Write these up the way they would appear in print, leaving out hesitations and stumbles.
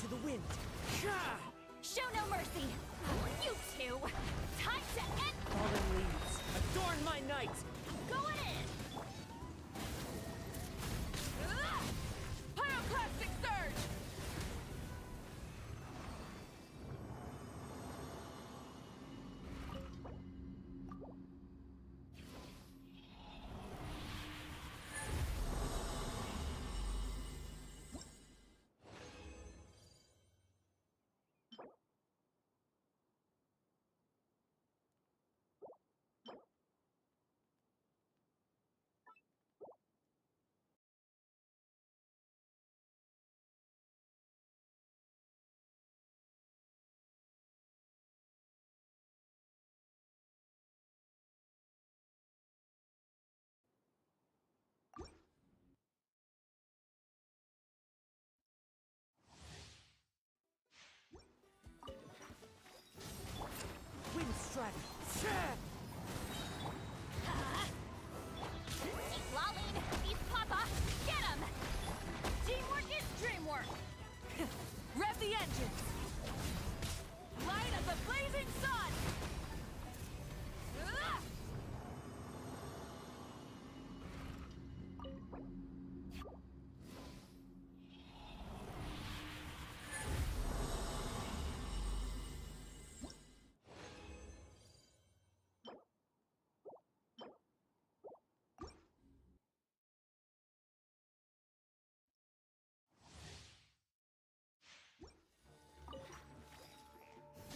the wind. Show no mercy! You two! Time to end! Fallen leaves, adorn my night! Going in! Pyroclastic surge! Wind strike! Keep lolling! East Papa! Get him! Teamwork is dreamwork! Rev the engines! Light of the blazing sun!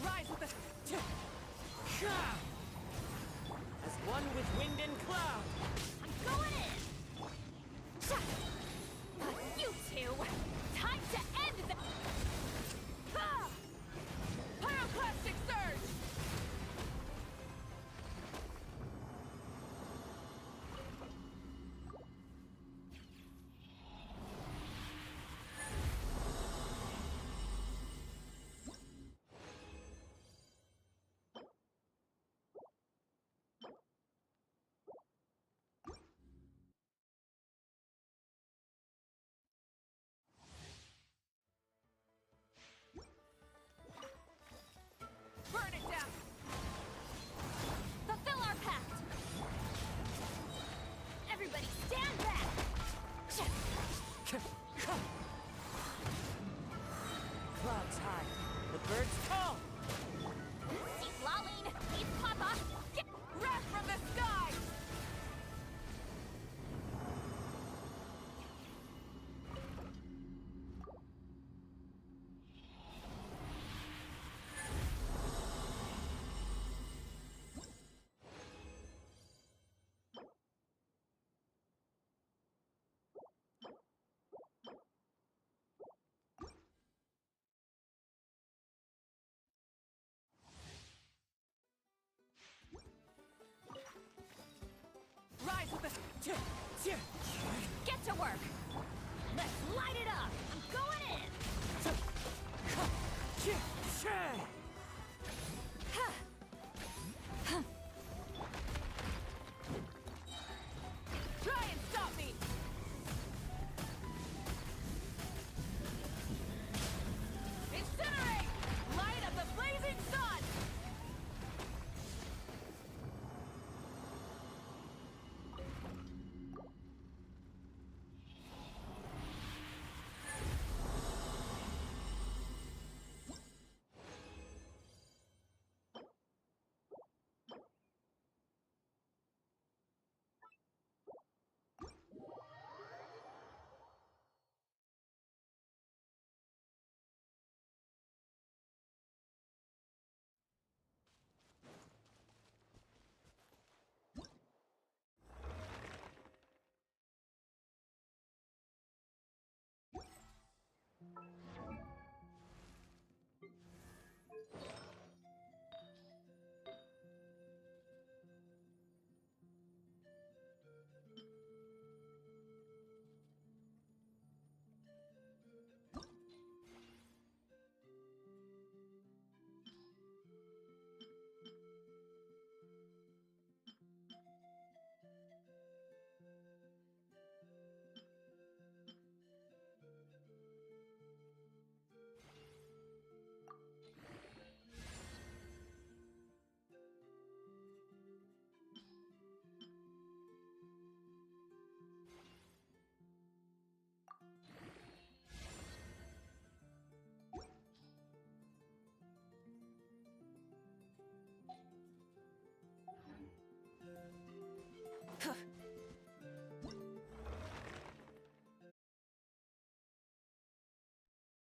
Rise with the... As one with wind and cloud! I'm going in! You two! Time to end the... Pyroclastic surge! Burn it down! Fulfill our pact! Everybody stand back! Clouds high, the birds call! Keep lolling! East Papa! Get wrath from the sky! Rise with the... Get to work! Let's light it up! I'm going in! Try and stop me! Incinerate! Light of the blazing sun!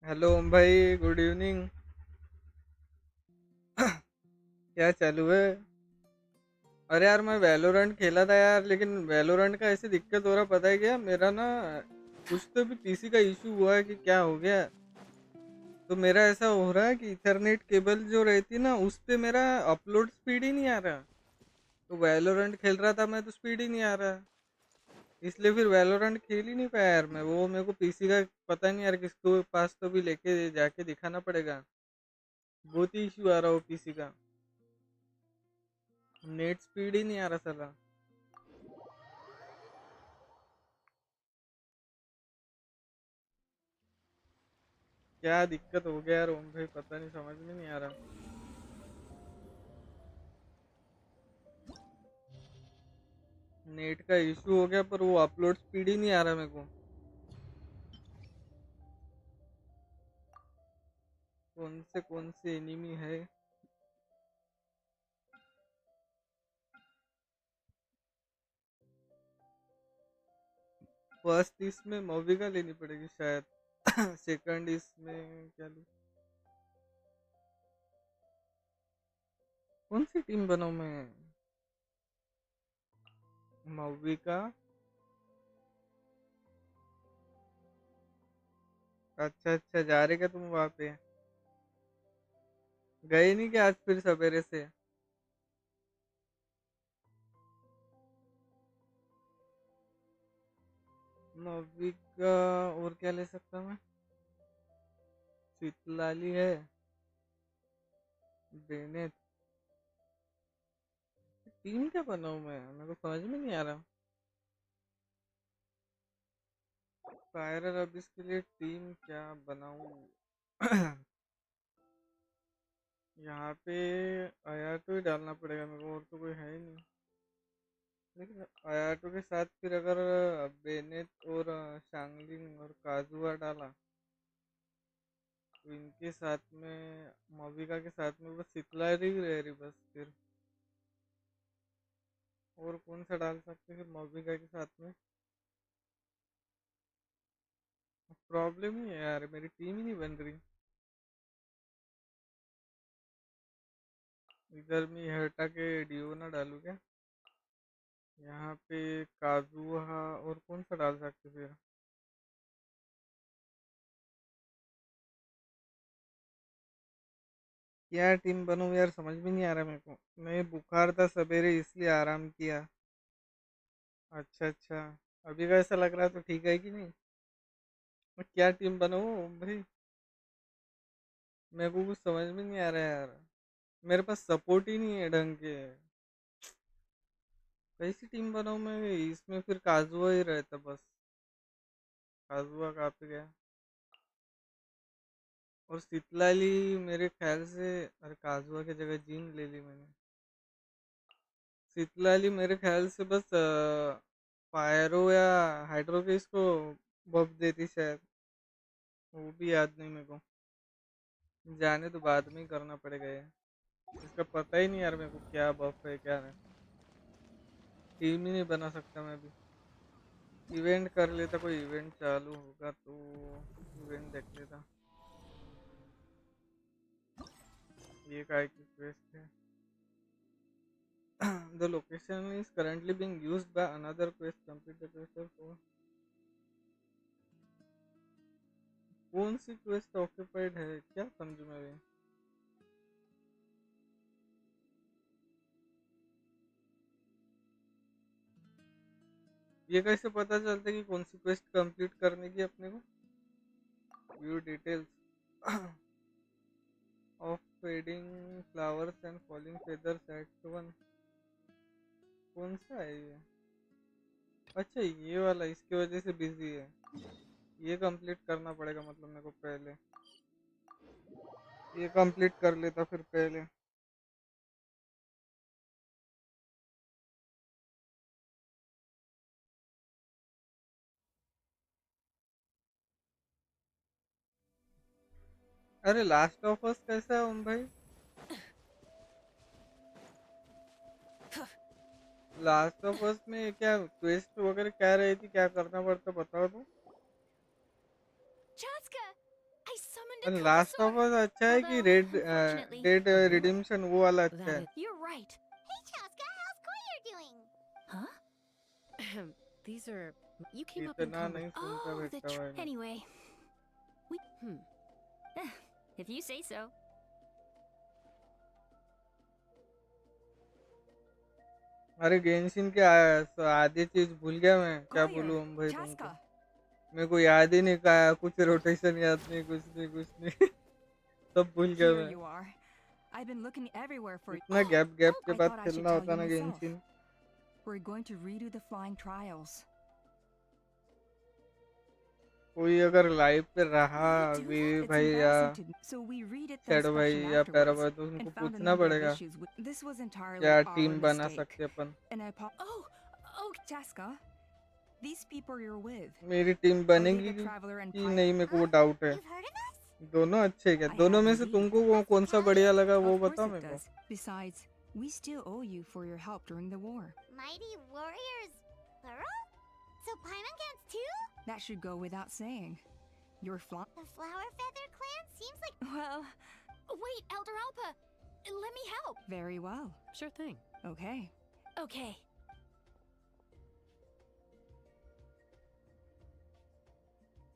Hello Om भाई, good evening. क्या चालू है? अरे यार, मैं Valorant खेला था यार, लेकिन वैलोरेंट का ऐसे दिक्कत हो रहा, पता है क्या मेरा ना? कुछ तो भी पीसी का इशू हुआ है कि क्या हो गया। तो मेरा ऐसा हो रहा है कि इथरनेट केबल जो रहती ना, उस पे मेरा अपलोड स्पीड ही नहीं आ रहा। तो वैलोरेंट खेल रहा था मैं तो स्पीड ही नहीं आ रहा। इसलिए फिर वैलोरेंट खेल ही नहीं पाया यार मैं। वो मेरे को पीसी का पता नहीं यार, किसको पास तो भी लेके जाके दिखाना पड़ेगा। बहुत ही इशू आ रहा हो पीसी का। नेट स्पीड ही नहीं आ रहा साला। क्या दिक्कत हो गया यार ओम भाई, पता नहीं, समझ में नहीं आ रहा। नेट का इशू हो गया, पर वो अपलोड स्पीड ही नहीं आ रहा मेरे को। कौन से एनिमी है? फर्स्ट इसमें मोविगा लेनी पड़ेगी शायद। सेकंड इसमें क्या लूँ? कौन सी टीम बनाऊँ मैं? मोविगा। अच्छा अच्छा, जा रहे क्या तुम वहाँ पे? गए नहीं क्या आज फिर सवेरे से? मोविगा। और क्या ले सकता मैं? चितलाली है। बेनेट। टीम क्या बनाऊँ मैं? मेरे को समझ में नहीं आ रहा। फायरर, अब इसके लिए टीम क्या बनाऊं? यहाँ पे आयाटो ही डालना पड़ेगा मेरे को, और तो कोई है ही नहीं। लेकिन आयाटो के साथ फिर अगर बेनेट और शांगलिंग और काजुआ डाला, तो इनके साथ में मोविका के साथ में बस इतला ही रह रही बस फिर। और कौन सा डाल सकते हैं फिर मोविका के साथ में? प्रॉब्लम ही है यार, मेरी टीम ही नहीं बन रही। इधर में हटा के डियो ना डालू क्या? यहाँ पे काजुहा, और कौन सा डाल सकते फिर? क्या टीम बनूं यार, समझ में नहीं आ रहा मेरे को। मैं बुखार था सवेरे, इसलिए आराम किया। अच्छा अच्छा। अभी का ऐसा लग रहा है तो ठीक है कि नहीं? मैं क्या टीम बनाऊं भाई? मेरे को कुछ समझ में नहीं आ रहा है यार। मेरे पास सपोर्ट ही नहीं है ढंग के। कैसी टीम बनाऊं मैं? इसमें फिर काजुआ ही रहता बस। काजुआ कहाँ पे गया? और सितलाली मेरे ख्याल से। अरे, काजुआ की जगह जीन ले ली मैंने। सितलाली मेरे ख्याल से बस फायरो या हाइड्रो के इसको बफ देती शायद। वो भी याद नहीं मेरे को। जाने तो बाद में ही करना पड़ेगा ये। इसका पता ही नहीं यार मेरे को, क्या बफ है क्या नहीं। टीम ही नहीं बना सकता मैं अभी। इवेंट कर लेता, कोई इवेंट चालू होगा तो इवेंट देख लेता। ये काय की क्वेस्ट है? The location is currently being used by another quest, complete the quest for. कौन सी क्वेस्ट ऑक्यूपाइड है, क्या समझू मैं भी? ये कैसे पता चलता है कि कौन सी क्वेस्ट कंप्लीट करने की अपने को? View details of fading flowers and falling feathers at one. कौन सा है ये? अच्छा, ये वाला इसकी वजह से बिजी है। ये कंप्लीट करना पड़ेगा मतलब मेरे को पहले। ये कंप्लीट कर लेता फिर पहले। अरे, लास्ट ऑफ अस कैसा है ओम भाई? लास्ट ऑफ अस में क्या क्वेस्ट वगैरह क्या रही थी, क्या करना पड़ता बताओ तो। Chaska, I the last of Cooksaur. अस अच्छा है कि Although, unfortunately, red the war. Redemption वो वाला अच्छा That है. is. You're right. Hey, Chaska, how's Koyer doing? Huh? These are. You came up in इतना नहीं सुनता Oh, the बेटा भाई. anyway. We. If you say so. अरे गेंशिन के आधी चीज भूल गया मैं. क्या बोलूं हम भाई तुमको. Chaska. मेरे को याद ही नहीं का कुछ रोटेशन याद नहीं कुछ नहीं सब भूल गया Here मैं. you are. I've been looking everywhere for you. इतना गैप के I बाद thought I should खेलना tell होता you ना myself. Genshin. We're going to redo the flying trials. कोई अगर लाइव पे रहा We do we that? It's भाई या embarrassing to. So we redid the shadow भाई inspection या पैरा afterwards भाई तो उनको and found a पूछना number of पड़ेगा issues with. This was entirely क्या our टीम बना mistake. सकते अपन. And oh, Chaska. These people you're with. मेरी टीम Are they बनेगी the traveler and कि pirate? नहीं मेरे को वो डाउट है. You've heard of us? दोनों अच्छे हैं क्या. I दोनों have में से indeed. तुमको वो कौन सा बढ़िया लगा वो Of course बताओ it मेरे को. does. Besides, we still owe you for your help during the war. Mighty warriors, plural? So Paimon too? That should go without saying. You're flying. The Flower Feather clan seems like. Well, Wait, Elder Alpa. Let me help. very well. Sure thing. Okay. Okay.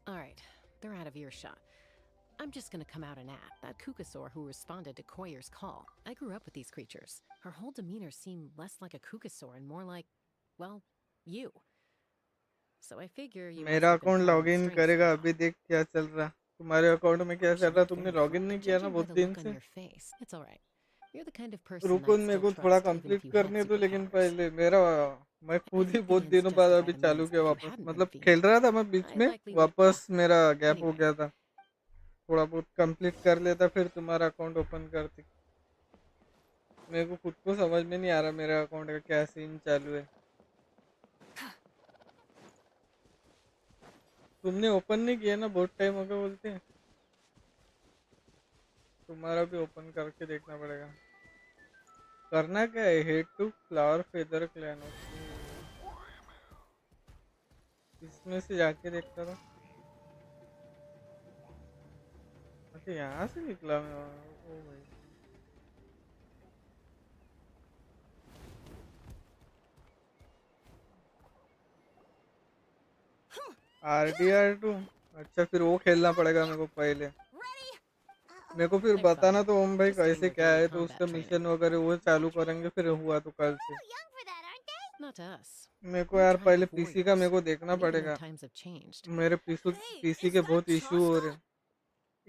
All right, they're out of earshot. I'm just gonna come out and at that Kukasaur who responded to Koyer's call. I grew up with these creatures. Her whole demeanor seemed less like a Kukasaur and more like, well, you. So I figure you. must मेरा have been account pulling login strings करेगा. somehow. अभी देख क्या चल रहा. तुम्हारे account में क्या चल रहा. तुमने Very लॉगिन cool. नहीं किया ना Judging by बहुत the दिन look on से. your face, it's all right. You're the kind of person रुको I'd मेरे still को थोड़ा trust even if complete you करने had दो. लेकिन superpowers. पहले मेरा मैं खुद ही think बहुत being's दिनों बाद अभी justified चालू means किया if you वापस. hadn't मतलब been खेल रहा था मैं बीच I में likely would. वापस मेरा गैप हो Anyway. गया था. थोड़ा बहुत कंप्लीट कर लेता फिर तुम्हारा अकाउंट ओपन करती. मेरे को खुद को समझ में नहीं आ रहा मेरा अकाउंट का क्या सीन चालू है. तुमने ओपन नहीं किया ना बहुत टाइम हो गया बोलते हैं. तुम्हारा भी ओपन करके देखना पड़ेगा. करना क्या है. Head to flower feather clan. इसमें से जाके देखता था. अच्छा यहाँ से निकला मैं. ओ भाई RDR2. अच्छा फिर वो खेलना पड़ेगा मेरे को पहले. Ready? मेरे को फिर I बताना thought तो ओम भाई this thing कैसे will क्या give you है. तो combat उसका training. मिशन वगैरह वो चालू करेंगे फिर हुआ तो कल से. Young for that, aren't they? Not to us. मेरे को We're यार trying पहले to पीसी का मेरे को देखना But even though पड़ेगा. times have changed. मेरे पीसी Hey, के is बहुत that इशू हो Chaska? रहे.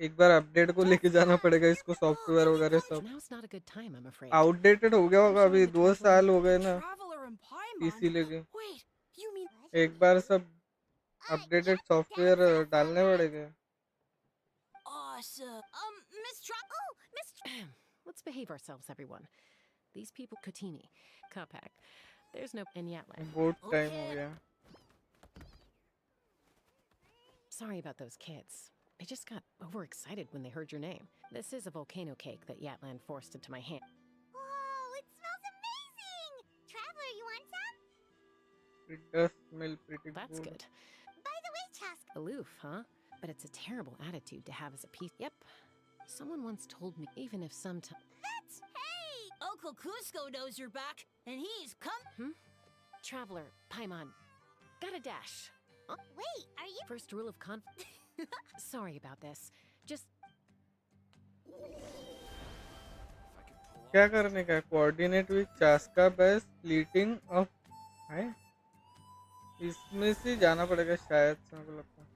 एक बार अपडेट को लेके जाना पड़ेगा इसको सॉफ्टवेयर वगैरह सब. Now's not a good time, I'm afraid. Outdated हो गया होगा. अभी 2 साल हो गए ना Traveler and पीसी Paimon. लेके. Wait, you mean एक बार सब अपडेटेड Yeah, सॉफ्टवेयर that's डालने पड़ेगे. awesome? Miss. Let's behave ourselves, everyone. These people, Katini, Kapak. There's no in Yatland. बहुत टाइम हो गया. Sorry about those kids. They just got overexcited when they heard your name. This is a volcano cake that Yatland forced into my hand. Whoa, it smells amazing! Traveler, you want some? It does smell pretty That's good. good. By the way, Chaska. Aloof, huh? But it's a terrible attitude to have as a piece. Yep. Someone once told me, even if sometimes. Hey! Uncle Cusco knows you're back, and he's come. Traveler, Paimon, got a dash. Wait, are you? First rule of Sorry about this. Just क्या करने का है. Coordinate with चास्का base splitting off है. इसमें से जाना पड़ेगा शायद से मेरे को लगता है.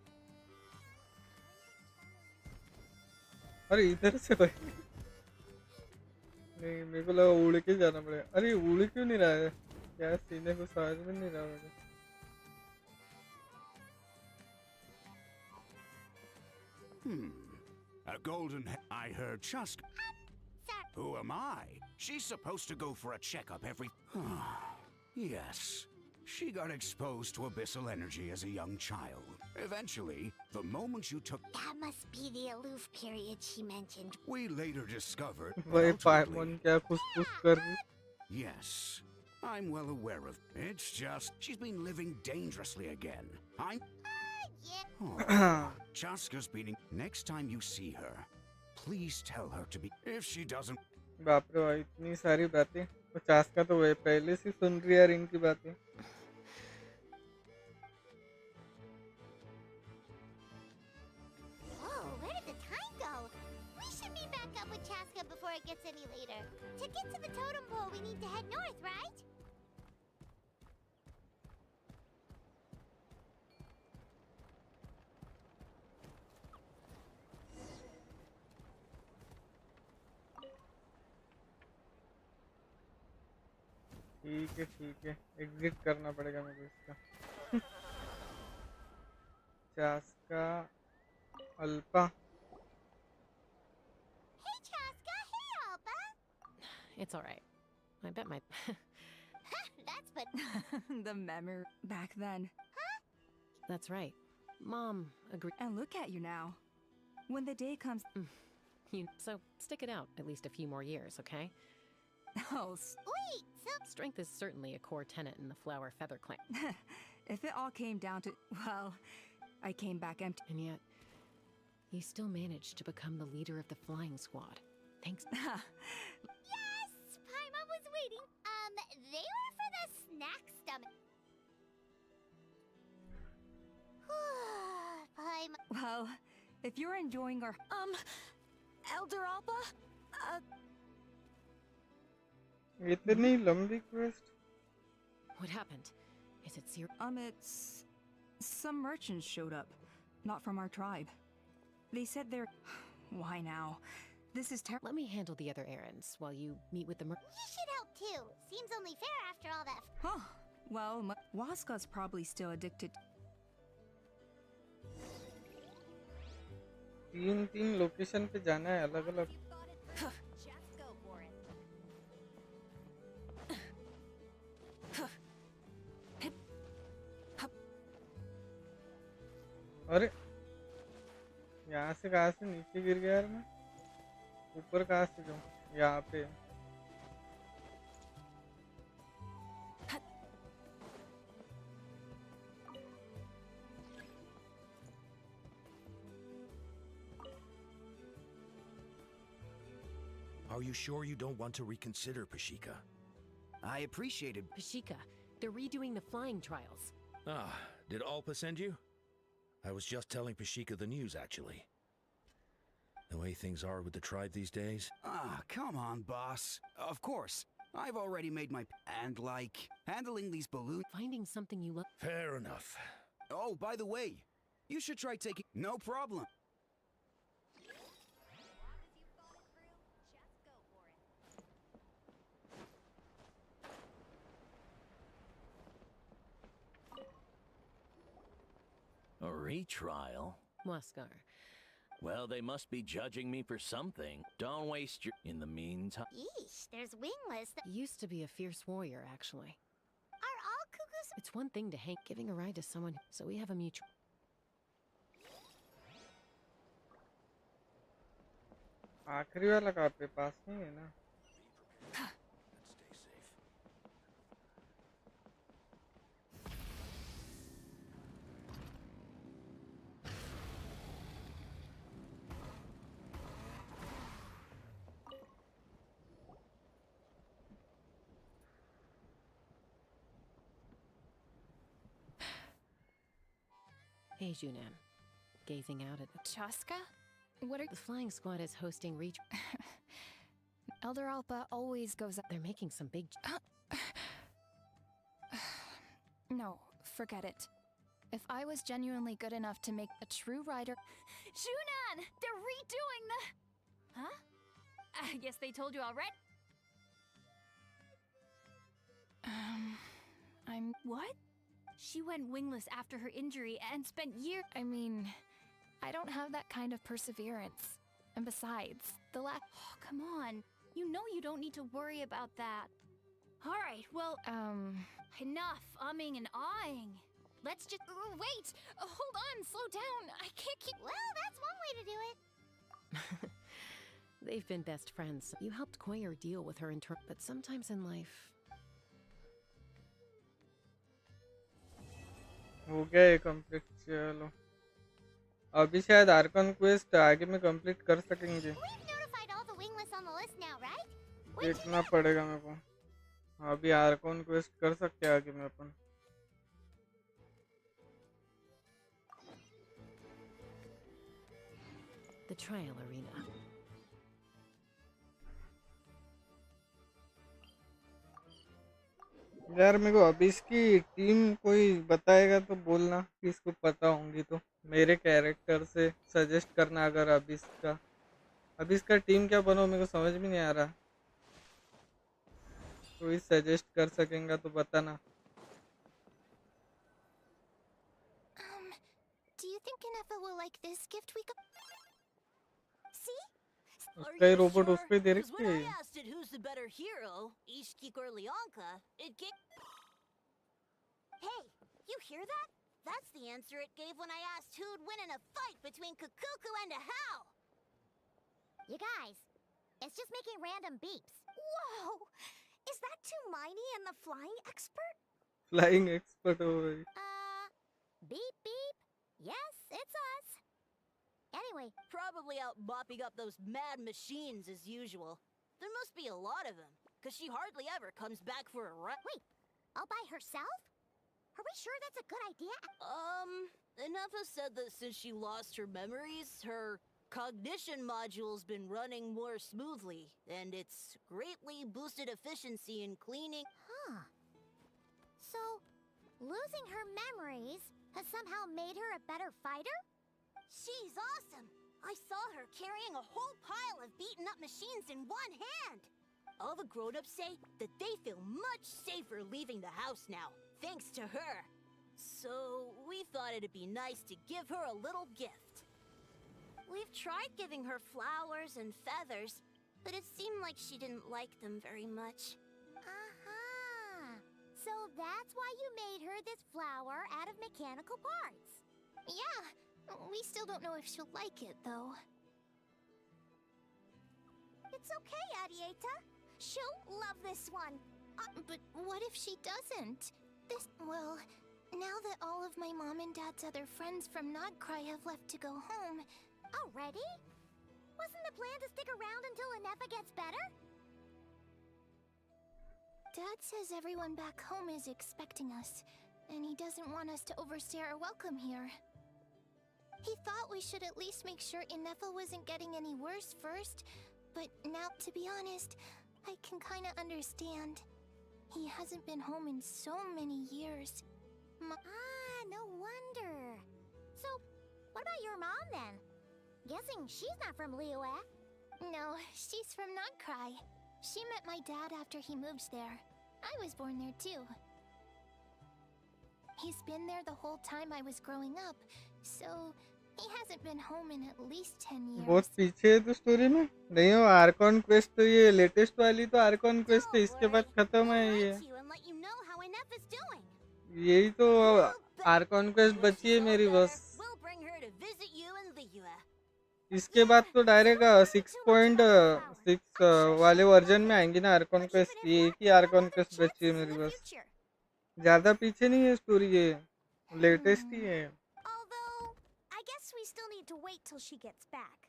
अरे इधर से भाई. नहीं मेरे को लगा उड़ के जाना पड़ेगा. अरे उड़ क्यों नहीं रहा है. क्या सीने को समझ में नहीं रहा मुझे. A golden. I heard Chusk. Sorry. Who am I? She's supposed to go for a checkup every. Yes. She got exposed to abyssal energy as a young child. Eventually, the moment you took. That must be the aloof period she mentioned. We later discovered. भाई ultimately- पाइमन क्या खुश कर रही. Yes. I'm well aware of. It's just. She's been living dangerously again. I'm. Yeah. Oh, Chaska's beating. Next time you see her, please tell her to be. If she doesn't. बाप रे भाई, इतनी सारी बातें। 50 का तो वे पहले से सुन रही है इनकी बातें। Whoa, where did the time go? We should meet back up with Chaska before it gets any later. To get to the totem pole, we need to head north, right? ठीक है, एग्जिट करना पड़ेगा मुझे इसका। 50 का Alpa. Hey, Chaska. Hey, Alba. It's all right. I bet my... That's but. The memory back then. That's right. Mom agreed. And look at you now. When the day comes. So stick it out at least a few more years, okay? Oh, Wait, so. Strength is certainly a core tenet in the Flower Feather clan. if it all came down to. Well, I came back empty. And yet, you still managed to become the leader of the flying squad. Thanks. Yes! Paimon was waiting. They were for the snack stomach. Paimon. Well, if you're enjoying our. Elder Alba? इतनी लंबी quest. What happened? Is it serious? It's. Some merchants showed up. Not from our tribe. They said they're. Why now? This is terrible. Let me handle the other errands while you meet with the You should help too. Seems only fair after all that. Huh. Well, Waska's probably still addicted. 3 location पे जाना है अलग-अलग। Just go for it. अरे यहाँ से कहाँ से नीचे गिर गया यार मैं। ऊपर कहाँ से जाऊँ? यहाँ पे। Are you sure you don't want to reconsider, Pashika? I appreciated. Pashika. They're redoing the flying trials. Ah, did Alpa send you? I was just telling Pashika the news, actually. The way things are with the tribe these days. Ah, come on, boss. Of course. I've already made my. And like, handling these balloons. Finding something you love. Fair enough. Oh, by the way, you should try taking. No problem. A retrial? Muskar. Well, they must be judging me for something. Don't waste your... In the meantime... Yeesh, there's wingless. Used to be a fierce warrior, actually. Are all cuckoos? It's one thing to hang giving a ride to someone, so we have a mutual... आखिरी वाला कहाँ पे? पास नहीं है ना? Hey, Junan. Gazing out at... Chaska? What are... The flying squad is hosting reach... Elder Alpa always goes up... They're making some big... No, forget it. If I was genuinely good enough to make a true rider... Junan! They're redoing the... Huh? I guess they told you already. What? She went wingless after her injury and spent years... I mean, I don't have that kind of perseverance. And besides, the lack... Oh, come on. You know you don't need to worry about that. All right, well, enough umming and ahhing. Let's just... wait! Hold on, slow down. I can't keep... Well, that's one way to do it. They've been best friends. You helped Koyer deal with her but sometimes in life... हो गया ये complete. चलो अभी शायद Arkan quest आगे में complete कर सकेंगे, We've notified all the wingless on the list now, right? Wait, देखना पड़ेगा मेरे को। अभी आर्कन क्वेस्ट कर सकते हैं आगे में अपन। The trial arena. यार मेरे को अभी इसकी टीम कोई बताएगा तो बोलना कि इसको पता होंगी तो मेरे कैरेक्टर से सजेस्ट करना। अगर अभी इसका टीम क्या बनो मेरे को समझ में नहीं आ रहा, कोई सजेस्ट कर सकेगा तो बताना। do you think Kanefa will like this gift we got? See? उसका ही रोबोट उसको ही दे Because रखी when I है। asked it who's the better hero, Ishkik or Leonka, it gave... Hey, you hear that? That's the answer it gave when I asked who'd win in a fight between Kukuku and a How. You guys, it's just making random beeps. Whoa! Is that Tumaini and the flying expert? Flying expert हो गई। Beep beep. Yes, it's us. Anyway, Probably out mopping up those mad machines as usual. There must be a lot of them, because she hardly ever comes back for a run. wait, all by herself? Are we sure that's a good idea? Inefa said that since she lost her memories, her cognition module's been running more smoothly, and it's greatly boosted efficiency in cleaning. Huh. So, losing her memories has somehow made her a better fighter? She's awesome! I saw her carrying a whole pile of beaten up machines in one hand! All the grown-ups say that they feel much safer leaving the house now, thanks to her. So, we thought it'd be nice to give her a little gift. We've tried giving her flowers and feathers, but it seemed like she didn't like them very much. Aha! So that's why you made her this flower out of mechanical parts. Yeah, we still don't know if she'll like it, though. It's okay, Arieta. She'll love this one. But what if she doesn't? Well, now that all of my mom and dad's other friends from Nodcry have left to go home... Already? Wasn't the plan to stick around until Anefa gets better? Dad says everyone back home is expecting us, and he doesn't want us to overstay our welcome here. He thought we should at least make sure Inefa wasn't getting any worse first, but now, to be honest, I can kinda understand. He hasn't been home in so many years. No wonder. So, what about your mom then? Guessing she's not from Liyue. No, she's from Nodcry. She met my dad after he moved there. I was born there too. He's been there the whole time I was growing up, so he hasn't been home in at least 10 years. बहुत पीछे है तो story में नहीं हो। Arcon quest तो ये latest वाली तो आर्कॉन क्वेस्ट है, इसके बाद खत्म है ये। यही तो आर्कॉन क्वेस्ट बची है मेरी बस। इसके बाद तो डायरेक्ट 6.6 वाले वर्जन में आएंगी ना आर्कॉन क्वेस्ट। ये एक ही आर्कॉन क्वेस्ट बची है मेरी बस, ज्यादा पीछे नहीं है स्टोरी, ये लेटेस्ट ही है। We still need to wait till she gets back.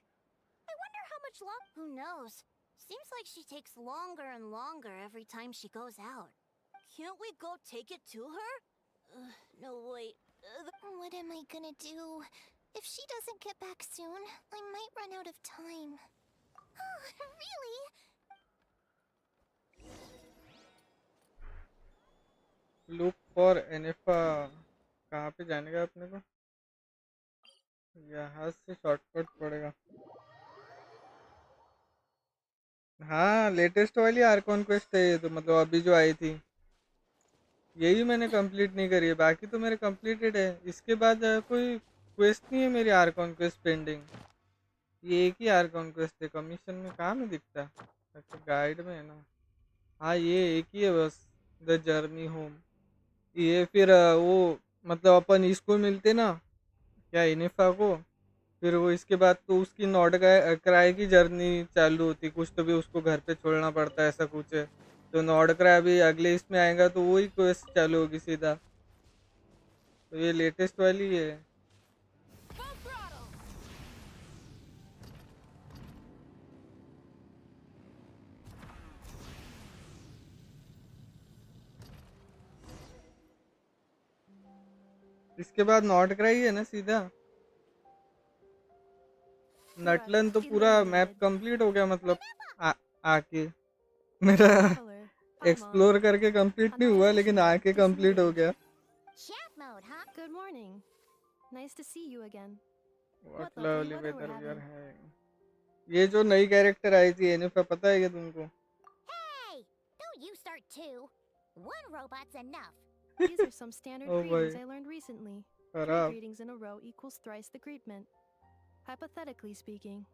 I wonder how much longer. Who knows? Seems like she takes longer and longer every time she goes out. Can't we go take it to her? No, wait. What am I gonna do? If she doesn't get back soon, I might run out of time. Oh, really? Look for एनेफा। कहाँ पे जाने का अपने को? यहाँ से shortcut पड़ेगा। हाँ, लेटेस्ट वाली आर्कॉन क्वेस्ट है ये तो, मतलब अभी जो आई थी यही मैंने कंप्लीट नहीं करी है, बाकी तो मेरे कंप्लीटेड है। इसके बाद कोई क्वेस्ट नहीं है मेरी आर्कॉन क्वेस्ट पेंडिंग। ये एक ही आर्कॉन क्वेस्ट है। कमीशन में कहाँ में दिखता है? अच्छा, गाइड में है ना। हाँ, ये एक ही है बस, द जर्नी होम। ये फिर वो मतलब अपन इसको मिलते ना क्या, इनेफा को, फिर वो इसके बाद तो उसकी नॉर्ड क्राई की जर्नी चालू होती, कुछ तो भी उसको घर पे छोड़ना पड़ता है, ऐसा कुछ है। तो नॉर्ड क्राई भी अगले इसमें आएगा तो वही क्वेस्ट चालू होगी सीधा। तो ये लेटेस्ट वाली है। इसके बाद नॉट क्राई है ना सीधा। नटलन तो पूरा मैप कंप्लीट हो गया मतलब आके मेरा एक्सप्लोर करके कंप्लीट नहीं हुआ लेकिन आके कंप्लीट हो गया। Chat mode, huh? Good morning. Nice to see you again. What What lovely lovely weather weather we're we are having. having। ये जो नई कैरेक्टर आई थी एनिफा, पता है क्या तुमको? Hey! Don't you start too. One robot's enough. These are some standard O greetings भाई I learned recently. 3 खराब। greetings in a row equals thrice the greetment. Hypothetically speaking.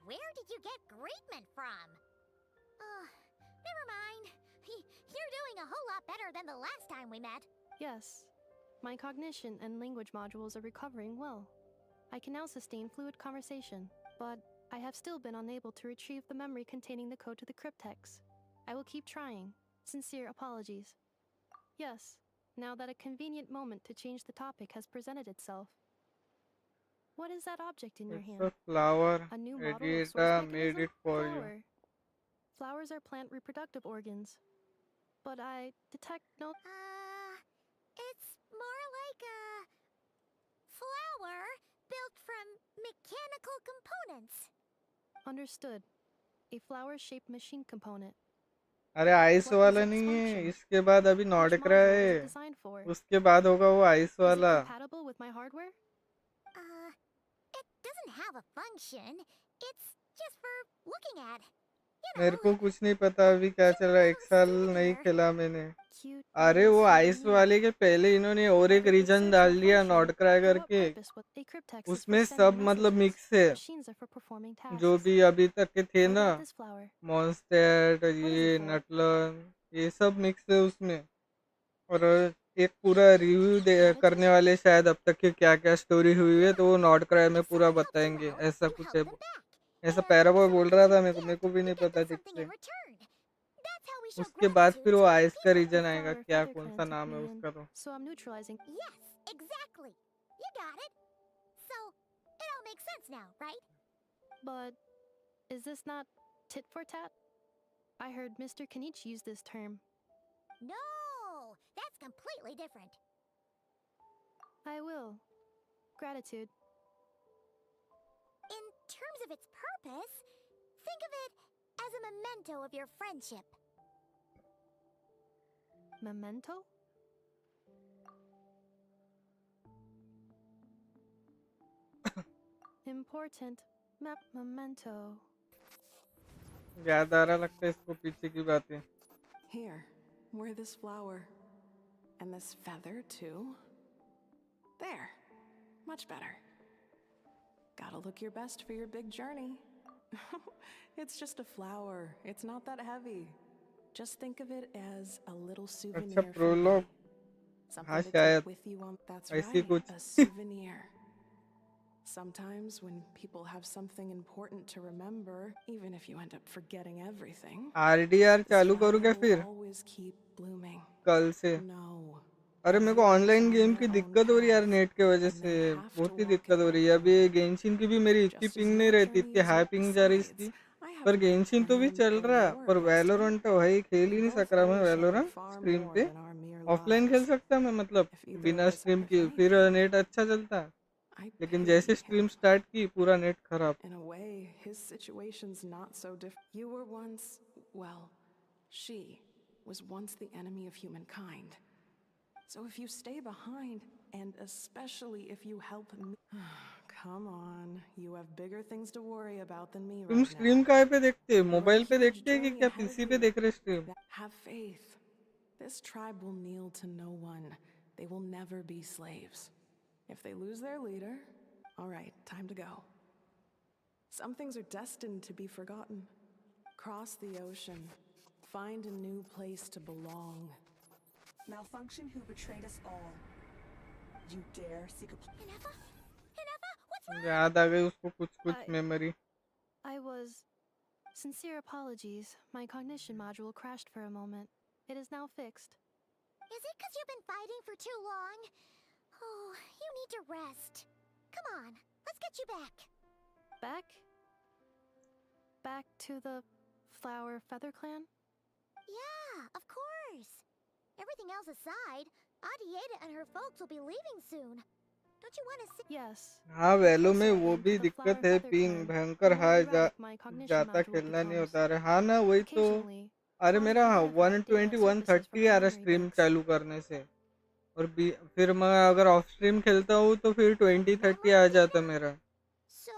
Where did you get greetment from? Never mind. You're doing a whole lot better than the last time we met. Yes. My cognition and language modules are recovering well. I can now sustain fluid conversation, but I have still been unable to retrieve the memory containing the code to the cryptex. I will keep trying. Sincere apologies. Yes, now that a convenient moment to change the topic has presented itself. What is that object in your It's hand? a flower, A new model of Edita source made mechanism? it for you। Flower. Flowers are plant reproductive organs. But I detect no... It's more like a flower built from mechanical components. Understood. A flower-shaped machine component. अरे ice What is वाला its नहीं है, function? इसके बाद अभी Which Nordic module is है, it designed for? उसके बाद होगा वो आइस Is it वाला। compatible with my hardware? It doesn't have a function. It's just for looking at. You मेरे know, को कुछ नहीं पता अभी क्या चल रहा है, एक साल नहीं खेला मैंने। अरे वो आइस वाले के पहले इन्होंने और एक रीजन डाल दिया नॉट क्राई करके, उसमें सब मतलब मिक्स है जो भी अभी तक के थे ना, मॉन्स्टेड ये नटलन ये सब मिक्स है उसमें। और एक पूरा रिव्यू करने वाले शायद अब तक की क्या क्या स्टोरी हुई है तो वो नॉट क्राई में पूरा बताएंगे, ऐसा कुछ है। ऐसा पैराबॉय बोल रहा था, मेरे को भी नहीं पता ठीक से। उसके बाद फिर वो आइस का रीजन आएगा, क्या कौन सा नाम है उसका तो। Yes, exactly. You got it. So, it all makes sense now, right? But is this not tit for tat? I heard Mr. Kenichi use this term. No, that's completely different. I will. Gratitude. In terms of its purpose, think of it as a memento of your friendship. Memento? Important. Memento. याद आ रहा लगता है इसको पीछे की बातें। Here, wear this flower. And this feather, too. There. Much better. Gotta look your best for your big journey. It's just a flower. It's not that heavy. Just think of it as a little souvenir अच्छा from me. Prologue, हाँ Something to शायद take with you on. That's ऐसी right, कुछ। a souvenir. Sometimes when people have something important to remember, even if you end up forgetting everything, RDR this चालू करूँ क्या flower फिर will always keep blooming. कल से? No. अरे मेरे को ऑनलाइन गेम की दिक्कत हो रही है यार, नेट के वजह से बहुत ही दिक्कत हो रही है। अभी गेंशिन की भी मेरी इतनी पिंग नहीं रहती, इतनी हाई पिंग जा रही इसकी। पर गेंशिन तो भी चल रहा, पर वैलोरेंट तो भाई खेल ही नहीं सक रहा मैं। वैलोरेंट स्ट्रीम पे ऑफलाइन खेल सकता मैं, मतलब बिना स्ट्रीम की, फिर नेट अच्छा चलता। लेकिन जैसे स्ट्रीम स्टार्ट की पूरा नेट खराब। In a way, his situation's not so different. You were once, well, she was once the enemy of humankind. So if you stay behind, and especially if you help me... Come on, you have bigger things to worry about than me तुम right stream now. कहाँ पे देखते? You're mobile a पे huge देखते हैं कि journey क्या ahead PC of पे you. देख रहे stream? Have faith. This tribe will kneel to no one. They will never be slaves. If they lose their leader, all right, time to go. Some things are destined to be forgotten. Cross the ocean. Find a new place to belong. Malfunction who betrayed us all. You dare seek a... Inefa? Inefa, what's wrong? याद आ गई उसको कुछ कुछ memory. I was... Sincere apologies. My cognition module crashed for a moment. It is now fixed. Is it because you've been fighting for too long? Oh, you need to rest. Come on, let's get you back. Back? Back to the Flower Feather Clan? Yeah, of course. Everything else aside, Adieta and her folks will be leaving soon. Don't you want to see? Yes. हाँ वैलो में Closer I वो am to भी the दिक्कत flower है, feather ping clan, भयंकर the more high erratic my cognition जाता module खेलना नहीं becomes. होता रहा। हाँ ना वही तो। Occasionally, अरे I'll मेरा identify 120 data services 130 for आ रहा primary स्ट्रीम banks. चालू करने से, और फिर मैं अगर ऑफ स्ट्रीम खेलता हूँ तो फिर 20-30 आ जाता मेरा। So,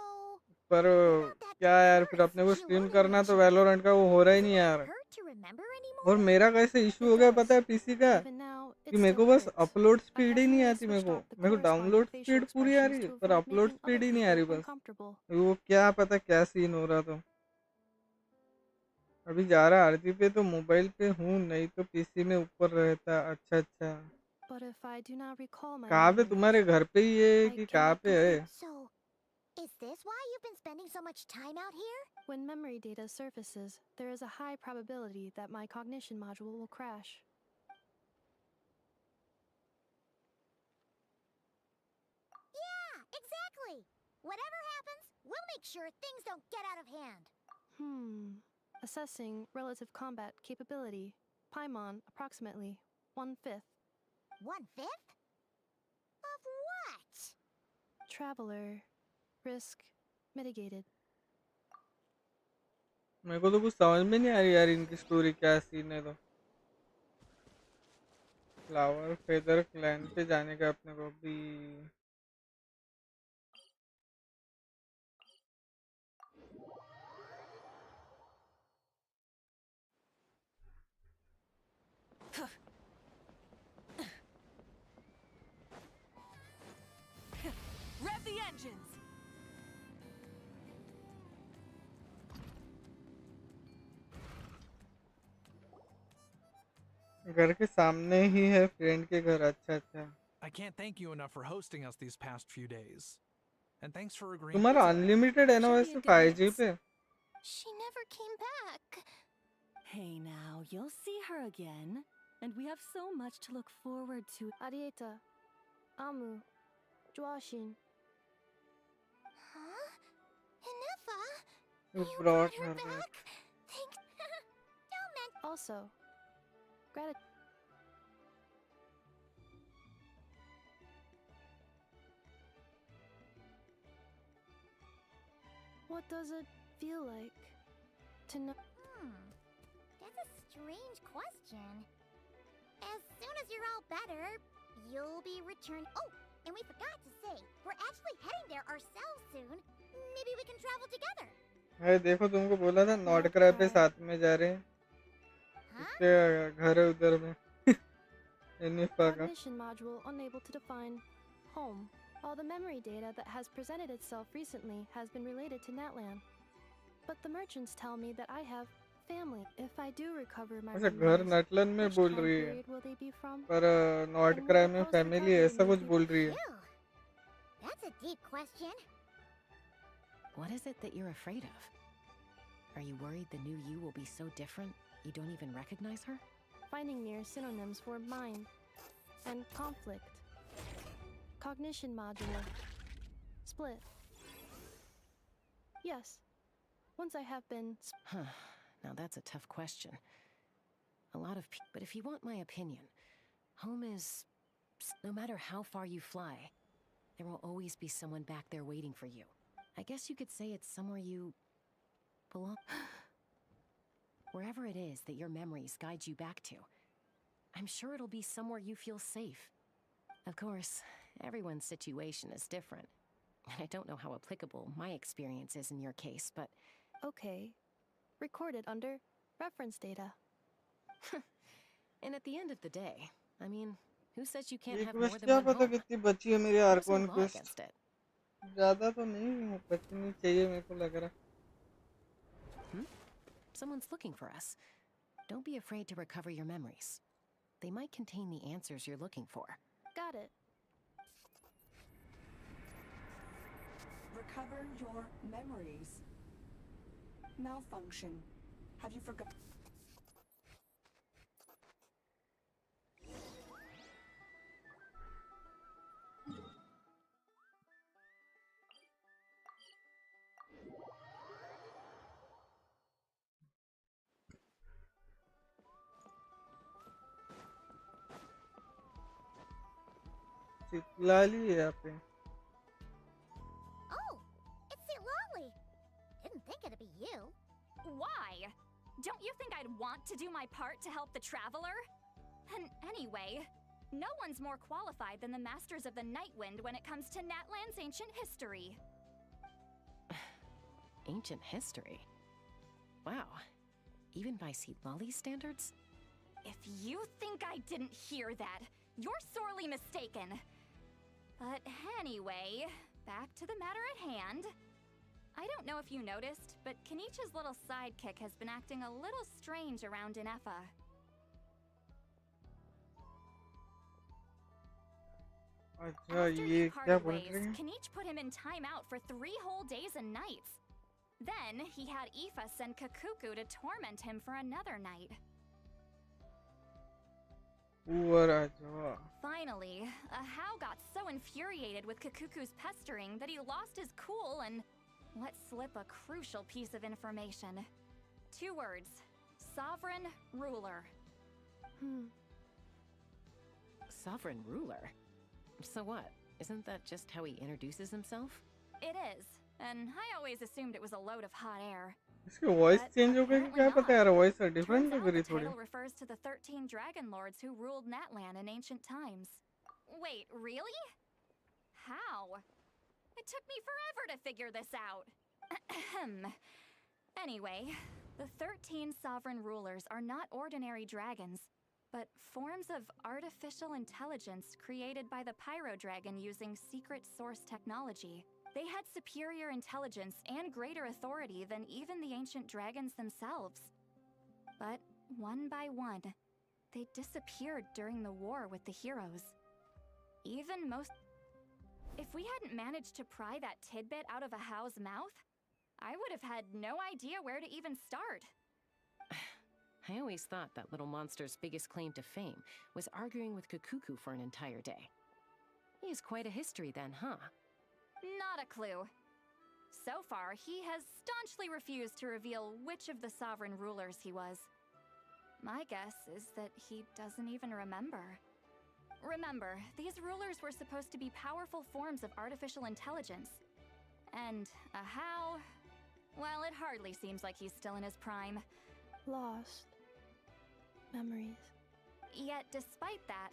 पर what about that क्या यार, फिर curse अपने को स्ट्रीम Giolone करना तो mentioned? वैलोरेंट का वो हो रहा ही Does नहीं it यार। hurt to remember और anymore? मेरा कैसे इशू It हो गया does. पता है पीसी का, Even now, कि it मेरे को still बस hurts. Upload I speed he haven't नहीं really आती मेरे switched को। off the मेरे को डाउनलोड corresponding facial स्पीड पूरी आ expressions रही है to पर avoid upload making speed other ही नहीं आ रही people बस। uncomfortable. वो क्या पता क्या सीन हो रहा था। अभी जा रहा आरती पे तो मोबाइल पे हूँ, नहीं तो पीसी में ऊपर रहता। अच्छा अच्छा, But if I do not recall my कहाँ पे memories, तुम्हारे घर पे ही है I कि कहाँ cannot पे है? complete. So, is this why you've been spending so much time out here? When memory data surfaces, there is a high probability that my cognition module will crash. Yeah, exactly. Whatever happens, we'll make sure things don't get out of hand. Assessing relative combat capability. Paimon, approximately 1/5. 1/5? Of what? Traveler. Risk mitigated. मेरे को तो कुछ समझ में नहीं आ रही यार इनकी स्टोरी क्या सीन है। तो फ्लावर फेदर क्लैन पे जाने का अपने को भी। Rev the engines! घर के सामने ही है फ्रेंड के घर। अच्छा अच्छा, I can't thank you enough for hosting us these past few days. And thanks for agreeing. तुम्हारा अनलिमिटेड है ना Should be वैसे a good 5G mix. पे? She never came back. Hey now, you'll see her again. And we have so much to look forward to. Arieta. Amu. Joashin. Huh? Inefa? You You brought brought her her back. back? Thanks. Don't mention. Also, gratitude. What does it feel like to know? That's a strange question. As soon as you're all better, you'll be returned. Oh, and we forgot to say, we're actually heading there ourselves soon. Maybe we can travel together. है देखो, तुमको बोला था not cry पे साथ में जा रहे हैं। Huh? उसके घर है उधर में। इनिफा का। Cognition module unable to define home. All the memory data that has presented itself recently has been related to Natlan. But the merchants tell me that I have family. If I do recover my अच्छा, घर memories, नटलन में which बोल time रही है, period will they be from? पर not And will cry the में family post-recovery ऐसा कुछ maybe- बोल रही है। Phew. That's a deep question. What is it that you're afraid of? Are you worried the new you will be so different you don't even recognize her? Finding near synonyms for mind and conflict. Cognition module. Split. Yes. Once I have been Huh. Now that's a tough question. A lot of people. But if you want my opinion, home is. No matter how far you fly, there will always be someone back there waiting for you. I guess you could say it's somewhere you belong. Wherever it is that your memories guide you back to, I'm sure it'll be somewhere you feel safe. Of course, everyone's situation is different. I don't know how applicable my experience is in your case, but okay. Recorded under reference data. and at the end of the day, I mean, who says you can't एक have more quest than क्या one पता home? कितनी बची है मेरी There's no आर्कोन law quest. against it. ज्यादा तो नहीं बचनी चाहिए मेरे को लग रहा। Someone's looking for us. Don't be afraid to recover your memories. They might contain the answers you're looking for. Got it. Recover your memories. Malfunction. Have you forgotten? चिल्ला ली है यहाँ पे। Oh, it's St. Lolly. Didn't think it'd be you. Why? Don't you think I'd want to do my part to help the traveler? And anyway, no one's more qualified than the Masters of the Nightwind when it comes to Natlan's ancient history. Ancient history? Wow. Even by Lolly's standards? If you think I didn't hear that, you're sorely mistaken. But anyway, back to the matter at hand. I don't know if you noticed, but Kenichi's little sidekick has been acting a little strange around Inefa. अच्छा After ये he क्या parted बोल ways, रहे हैं? Kenich put him in timeout for 3 whole days and nights. Then he had Aoife send Kakuku to torment him for another night. ऊपर आ जाओ। Finally, Ahau got so infuriated with Kakuku's pestering that he lost his cool and let slip a crucial piece of information. 2 words: sovereign ruler. Sovereign ruler? So what? Isn't that just how he introduces himself? It is, and I always assumed it was a load of hot air. इसकी voice But change हो गई कि क्या apparently पता यार, voice Turns different लग out रही the थोड़ी। title refers to the 13 dragon lords who ruled Natlan in ancient times. Wait, really? How? It took me forever to figure this out. Anyway, the 13 sovereign rulers are not ordinary dragons, but forms of artificial intelligence created by the Pyro Dragon using secret source technology. They had superior intelligence and greater authority than even the ancient dragons themselves. But one by one, they disappeared during the war with the heroes. Even most... If we hadn't managed to pry that tidbit out of Ahau's mouth, I would have had no idea where to even start. I always thought that little monster's biggest claim to fame was arguing with Kakuku for an entire day. He has quite a history then, huh? Not a clue. So far, he has staunchly refused to reveal which of the sovereign rulers he was. My guess is that he doesn't even remember. Remember, these rulers were supposed to be powerful forms of artificial intelligence. And Ahau... well, it hardly seems like he's still in his prime. Lost. Memories. Yet, despite that,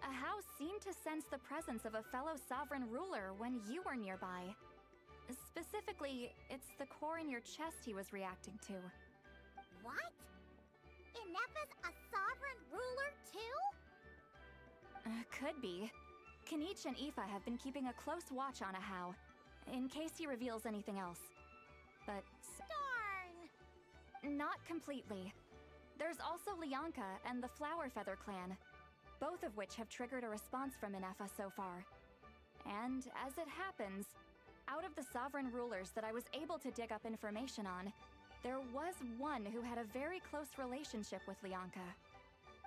Ahau seemed to sense the presence of a fellow sovereign ruler when you were nearby. Specifically, it's the core in your chest he was reacting to. What? Inepa's a sovereign ruler too? Could be. Kenich and Aoife have been keeping a close watch on Ahau, in case he reveals anything else. But... Darn! Not completely. There's also Lianka and the Flower Feather clan, both of which have triggered a response from Inefa so far. And as it happens, out of the sovereign rulers that I was able to dig up information on, there was one who had a very close relationship with Lianka.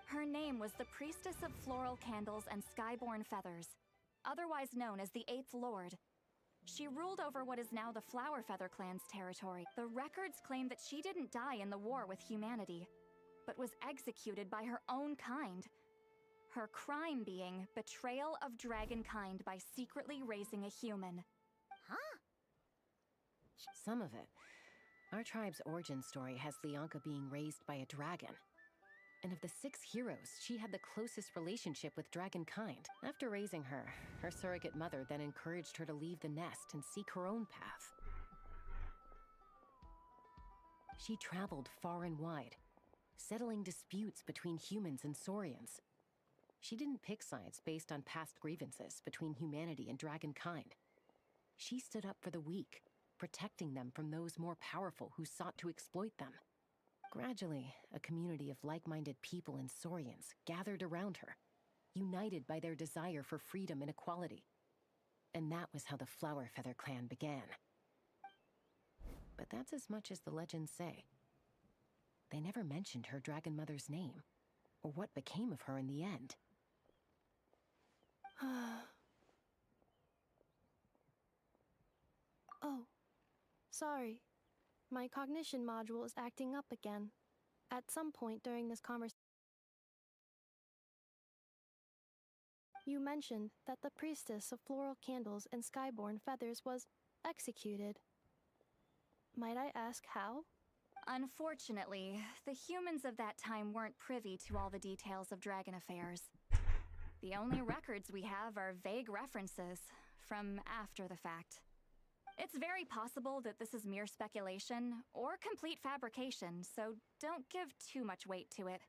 Her name was the Priestess of Floral Candles and Skyborn Feathers, otherwise known as the Eighth Lord. She ruled over what is now the Flower Feather clan's territory. The records claim that she didn't die in the war with humanity, but was executed by her own kind. Her crime being betrayal of dragonkind by secretly raising a human. Huh? Some of it. Our tribe's origin story has Lianka being raised by a dragon. And of the 6 heroes, she had the closest relationship with dragonkind. After raising her, her surrogate mother then encouraged her to leave the nest and seek her own path. She traveled far and wide, settling disputes between humans and saurians. She didn't pick sides based on past grievances between humanity and dragonkind. She stood up for the weak, protecting them from those more powerful who sought to exploit them. Gradually, a community of like-minded people and saurians gathered around her, united by their desire for freedom and equality. And that was how the Flower Feather clan began. But that's as much as the legends say. They never mentioned her dragon mother's name, or what became of her in the end. Oh, sorry. My cognition module is acting up again. At some point during this conversation... You mentioned that the priestess of floral candles and skyborn feathers was executed. Might I ask how? Unfortunately, the humans of that time weren't privy to all the details of dragon affairs. The only records we have are vague references from after the fact. It's very possible that this is mere speculation or complete fabrication, so don't give too much weight to it.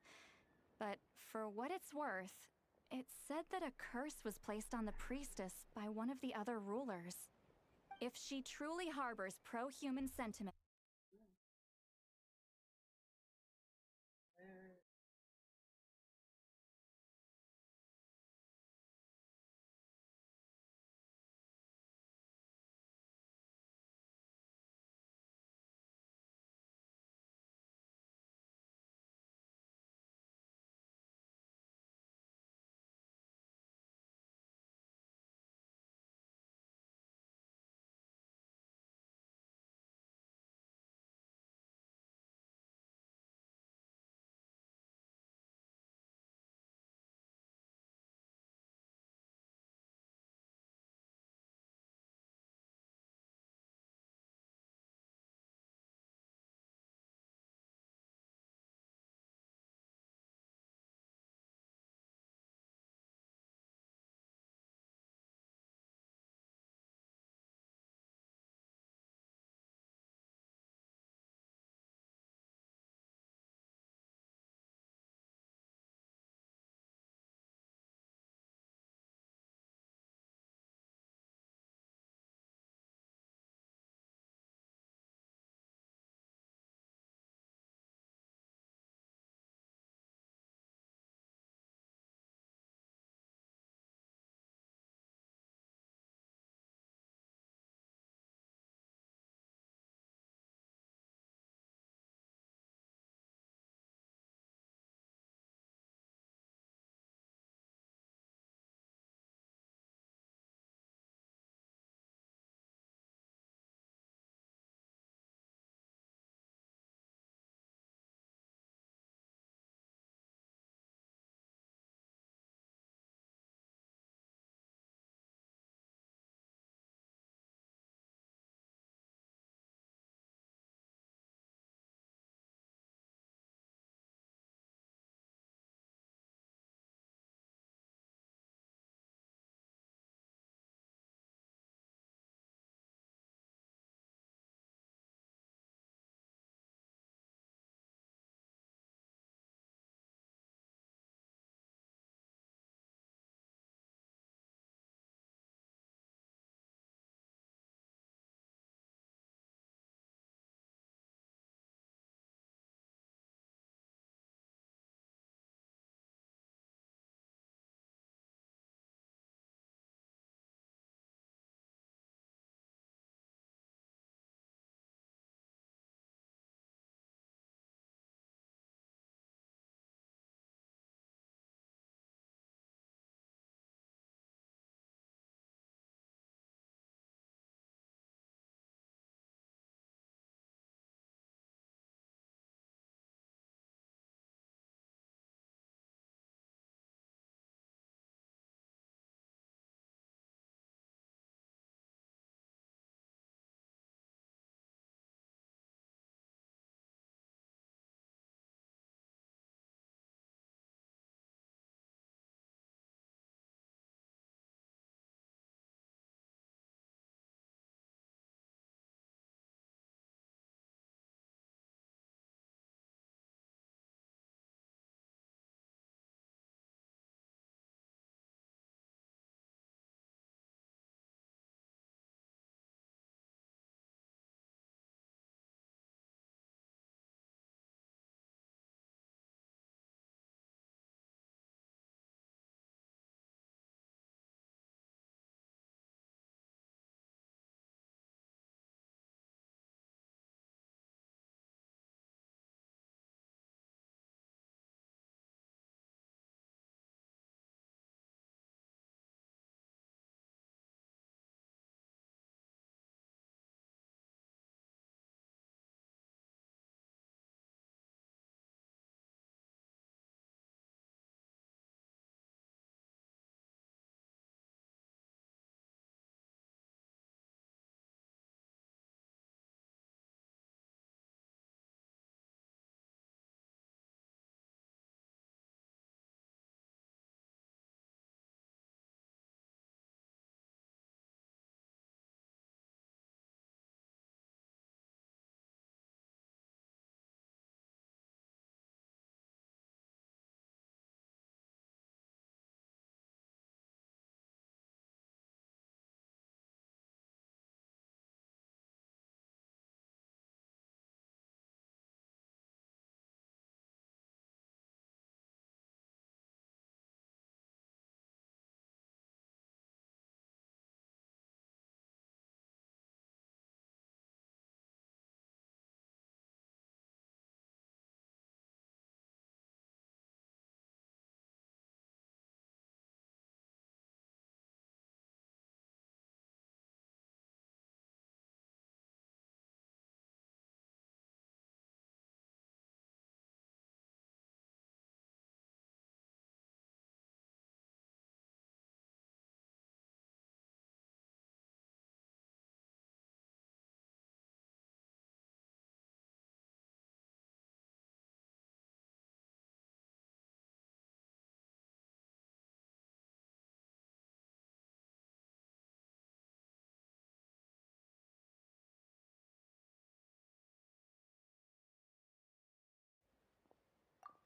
But for what it's worth, it's said that a curse was placed on the priestess by one of the other rulers. If she truly harbors pro-human sentiment,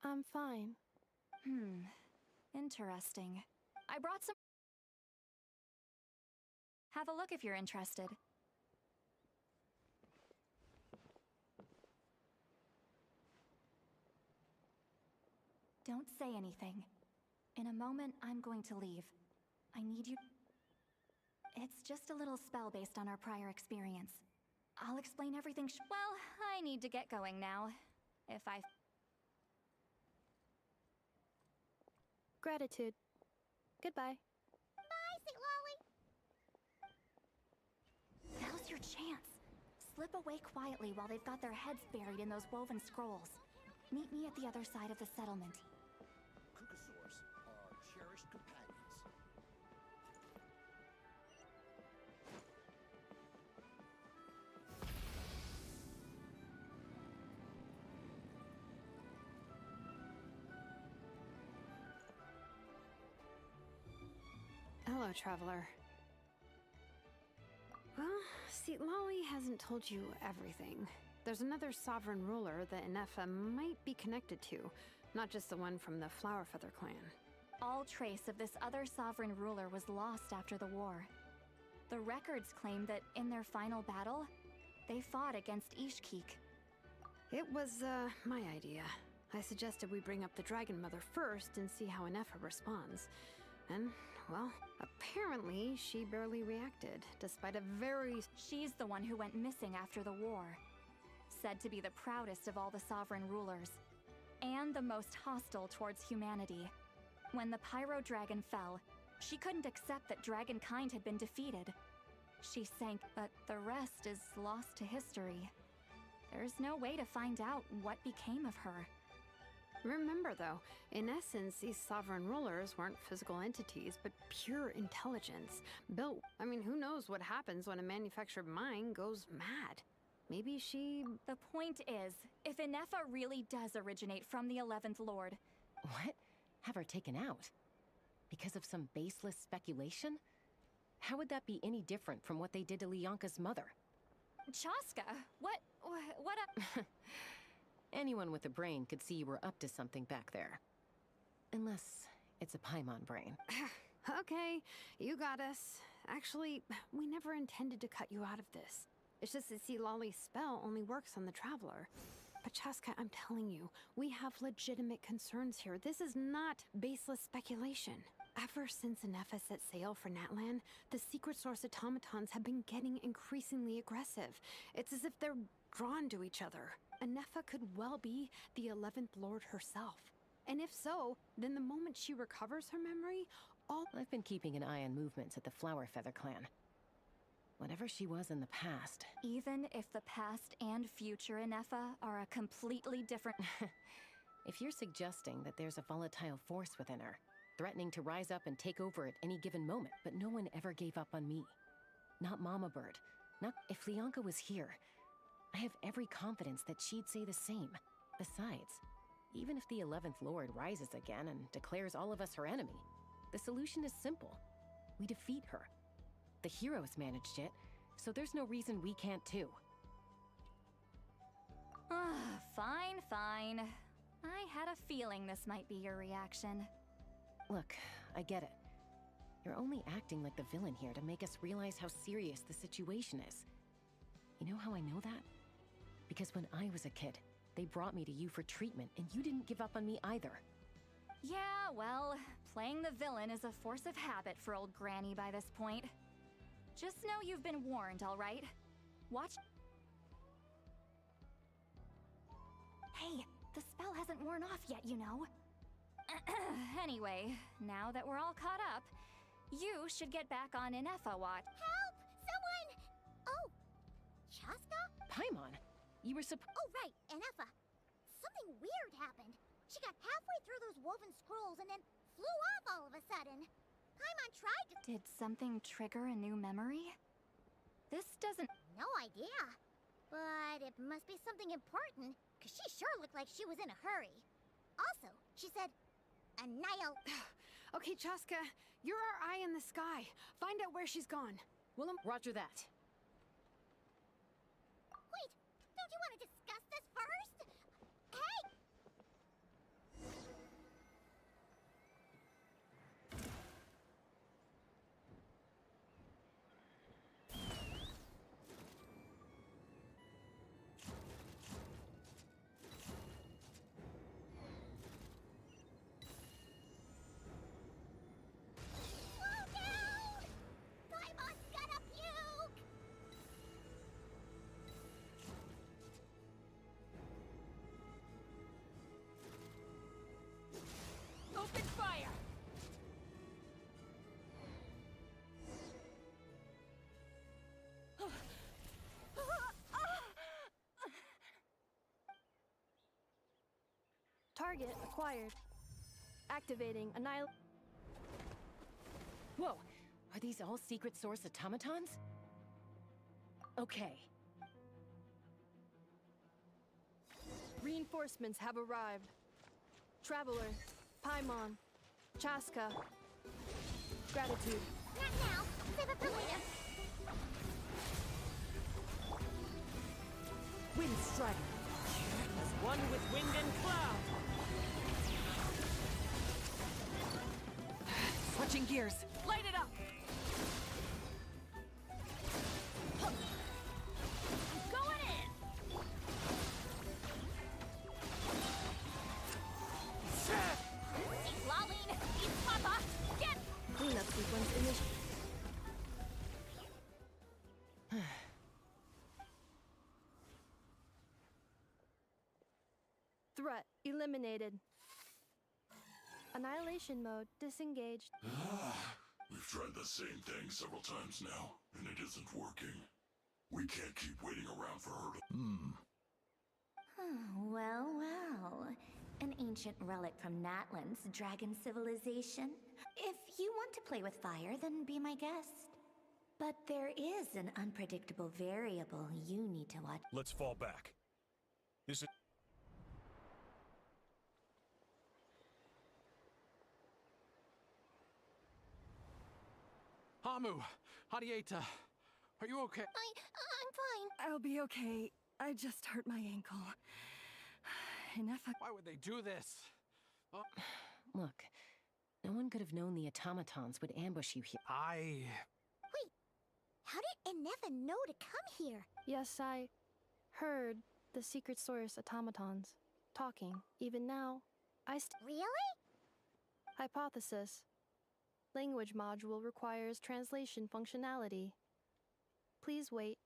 I'm fine. Interesting. I brought some. Have a look if you're interested. Don't say anything. In a moment, I'm going to leave. I need you. It's just a little spell based on our prior experience. I'll explain everything. Well, I need to get going now. If I. Gratitude. Goodbye. Bye, St. Lolly. Now's your chance. Slip away quietly while they've got their heads buried in those woven scrolls. Meet me at the other side of the settlement. Cucosaurs are cherished companions. Hello, traveler. Well, see, Lolly hasn't told you everything. There's another sovereign ruler that Inefa might be connected to, not just the one from the Flowerfeather clan. All trace of this other sovereign ruler was lost after the war. The records claim that in their final battle, they fought against Ishkik. It was, my idea. I suggested we bring up the Dragon Mother first and see how Inefa responds. And, well, apparently she barely reacted, despite a very... She's the one who went missing after the war. Said to be the proudest of all the sovereign rulers. And the most hostile towards humanity. When the Pyro Dragon fell, she couldn't accept that dragonkind had been defeated. She sank, but the rest is lost to history. There's no way to find out what became of her. Remember, though, in essence, these sovereign rulers weren't physical entities, but pure intelligence. Built... I mean, who knows what happens when a manufactured mind goes mad? Maybe she... The point is, if Inefa really does originate from the 11th Lord... What? Have her taken out? Because of some baseless speculation? How would that be any different from what they did to Lianka's mother? Chaska, what a... Anyone with a brain could see you were up to something back there. Unless it's a Paimon brain. Okay, you got us. Actually, we never intended to cut you out of this. It's just that, see, Lolly's spell only works on the Traveler. But Chaska, I'm telling you, we have legitimate concerns here. This is not baseless speculation. Ever since Inefa set sail for Natlan, the secret source automatons have been getting increasingly aggressive. It's as if they're drawn to each other. Inefa could well be the 11th Lord herself. And if so, then the moment she recovers her memory, I've been keeping an eye on movements at the Flowerfeather clan. Whatever she was in the past... Even if the past and future Inefa are a completely different... If you're suggesting that there's a volatile force within her, threatening to rise up and take over at any given moment, but no one ever gave up on me. Not Mama Bird. Not... If Lianka was here, I have every confidence that she'd say the same. Besides, even if the 11th Lord rises again and declares all of us her enemy, the solution is simple. We defeat her. The heroes managed it, so there's no reason we can't too. Fine, fine. I had a feeling this might be your reaction. Look, I get it. You're only acting like the villain here to make us realize how serious the situation is. You know how I know that? Because when I was a kid, they brought me to you for treatment, and you didn't give up on me either. Yeah, well, playing the villain is a force of habit for old Granny by this point. Just know you've been warned, all right? Watch... Hey, the spell hasn't worn off yet, you know. Anyway, now that we're all caught up, you should get back on Inefa watch. Help! Someone! Oh, Chaska? Paimon, you were Oh, right, Inefa. Something weird happened. She got halfway through those woven scrolls and then flew off all of a sudden. Paimon tried to... Did something trigger a new memory? This doesn't... No idea. But it must be something important, because she sure looked like she was in a hurry. Also, she said, Okay, Chaska, you're our eye in the sky. Find out where she's gone. Willem, roger that. Wait, don't you want to discuss this first? Hey! Target acquired. Activating annihil. Whoa! Are these all secret source automatons? Okay. Reinforcements have arrived. Traveler, Paimon, Chaska. Gratitude. Not now. Save it for later. Wind strike. As one with wind and cloud. Switching gears. Light it up. Going in. He's lolling. He's Papa. Get. Cleanup sequence initiated. Threat eliminated. Annihilation mode disengaged. We've tried the same thing several times now, and it isn't working. We can't keep waiting around for her to... Well, well. An ancient relic from Natlan's dragon civilization. If you want to play with fire, then be my guest. But there is an unpredictable variable you need to watch. Let's fall back. Is it... Hamu, Hadieta, are you okay? I'm fine. I'll be okay. I just hurt my ankle. Enough. Why would they do this? Oh. Look, no one could have known the automatons would ambush you here. Wait, how did Enefa know to come here? Yes, I heard the secret source automatons talking. Even now, Really? Hypothesis. Language module requires translation functionality. Please wait.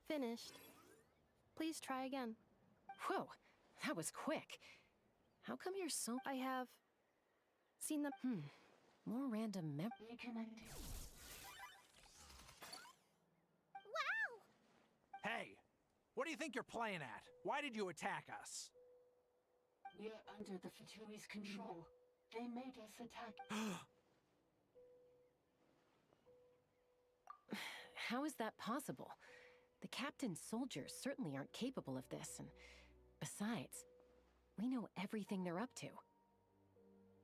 Finished. Please try again. Whoa, that was quick. How come you're so... I have seen them. More random Reconnecting. Wow! Hey, what do you think you're playing at? Why did you attack us? We're under the Fatui's control. They made us attack. How is that possible? The captain's soldiers certainly aren't capable of this, and besides, we know everything they're up to.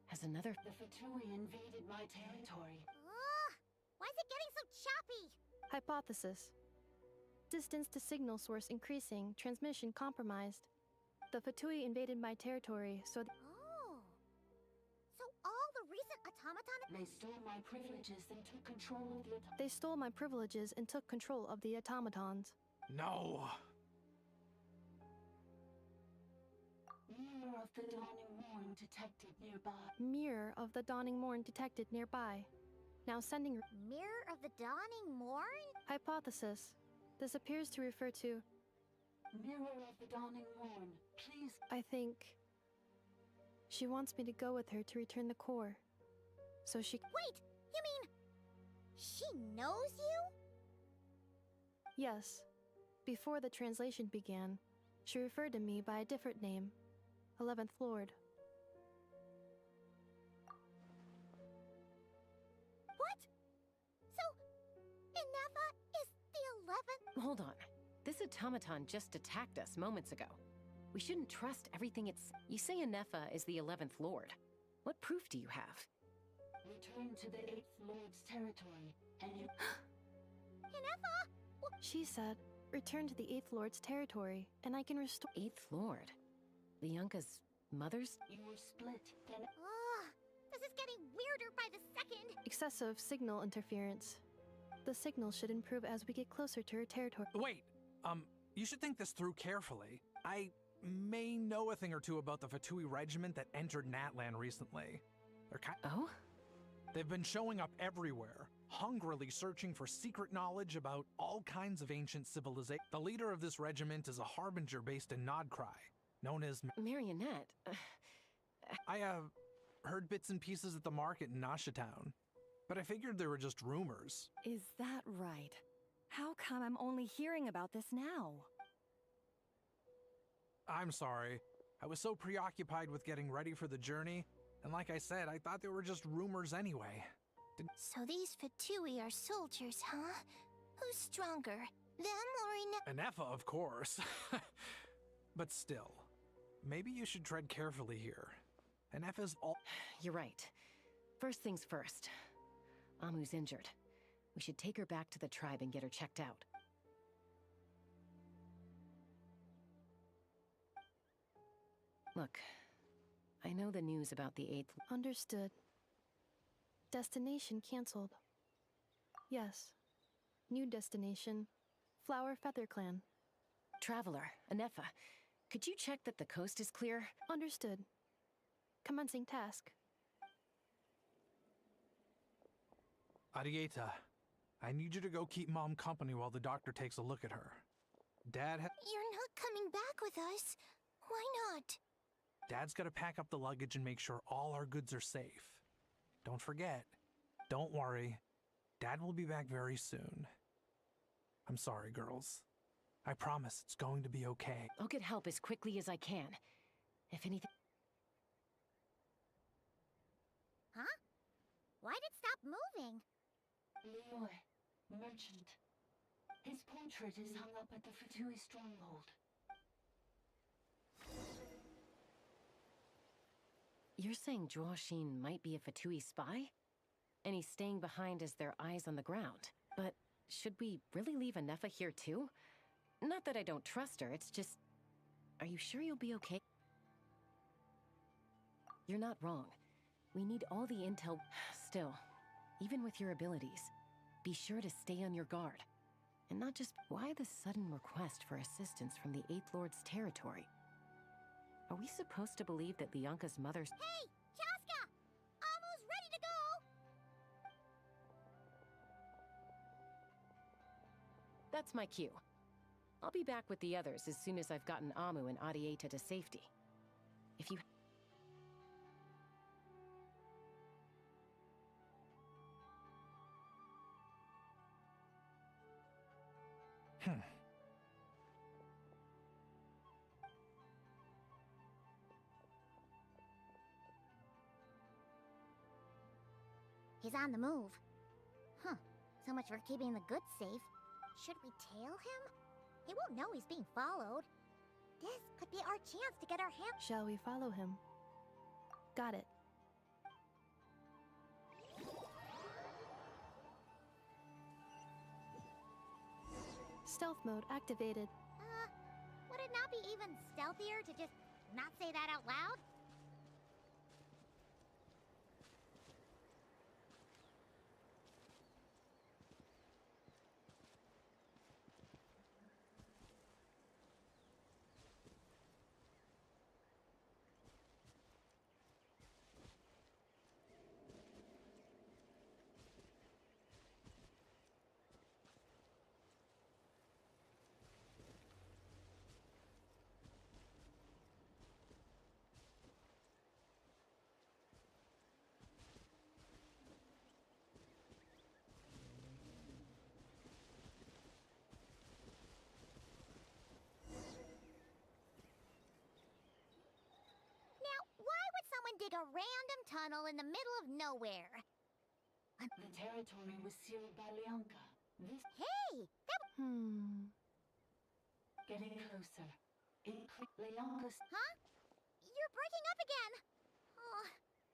Has another... The Fatui invaded my territory. Why is it getting so choppy? Hypothesis. Distance to signal source increasing, transmission compromised. The Fatui invaded my territory, so... Oh. So all the recent automaton... They stole my privileges and took control of the... They stole my privileges and took control of the automatons. No. Mirror of the dawning morn detected nearby. Mirror of the dawning morn detected nearby. Now sending... Mirror of the dawning morn? Hypothesis. This appears to refer to... Mirror of the dawning morn, please... I think... She wants me to go with her to return the core. So she... Wait! You mean... She knows you? Yes. Before the translation began, she referred to me by a different name. 11th Lord. What? So... Enefa is the 11th... Hold on. This automaton just attacked us moments ago. We shouldn't trust everything it's... You say Enefa is the 11th Lord. What proof do you have? Return to the 8th Lord's territory, and you... Enefa! She said, return to the 8th Lord's territory, and I can restore... 8th Lord? Leonka's mother's... You were split, then... This is getting weirder by the second! Excessive signal interference. The signal should improve as we get closer to her territory. Wait, you should think this through carefully. I may know a thing or two about the Fatui regiment that entered Natlan recently. They're Oh? They've been showing up everywhere, hungrily searching for secret knowledge about all kinds of ancient civilization. The leader of this regiment is a harbinger based in Nodcry, known as... Marionette. I heard bits and pieces at the market in Nasha Town, but I figured they were just rumors. Is that right? How come I'm only hearing about this now? I'm sorry. I was so preoccupied with getting ready for the journey, and like I said, I thought they were just rumors anyway. So these Fatui are soldiers, huh? Who's stronger, them or Anefa, of course. But still, maybe you should tread carefully here. Anefa's all— You're right. First things first. Amu's injured. We should take her back to the tribe and get her checked out. Look, I know the news about the 8th... Understood. Destination cancelled. Yes. New destination. Flower Feather Clan. Traveler, Anefa, could you check that the coast is clear? Understood. Commencing task. Arieta, I need you to go keep Mom company while the doctor takes a look at her. Dad You're not coming back with us. Why not? Dad's gotta pack up the luggage and make sure all our goods are safe. Don't forget. Don't worry. Dad will be back very soon. I'm sorry, girls. I promise it's going to be okay. I'll get help as quickly as I can. If anything... Huh? Why'd it stop moving? Leroy, merchant. His portrait is hung up at the Fatui stronghold. You're saying Joashin might be a Fatui spy? And he's staying behind as their eyes on the ground. But should we really leave Anefa here too? Not that I don't trust her, it's just... Are you sure you'll be okay? You're not wrong. We need all the intel... Still, even with your abilities, be sure to stay on your guard. And not just... Why the sudden request for assistance from the 8th Lord's territory? Are we supposed to believe that Lianka's mother's... Hey! Chaska! Amu's ready to go! That's my cue. I'll be back with the others as soon as I've gotten Amu and Arieta to safety. If you... He's on the move. Huh. So much for keeping the goods safe. Should we tail him? He won't know he's being followed. This could be our chance to get our hands... Shall we follow him? Got it. Stealth mode activated. Would it not be even stealthier to just not say that out loud? Dig a random tunnel in the middle of nowhere. The territory was sealed by Lianka. This... Hey! That... Getting closer. Lianka's... Huh? You're breaking up again! Oh,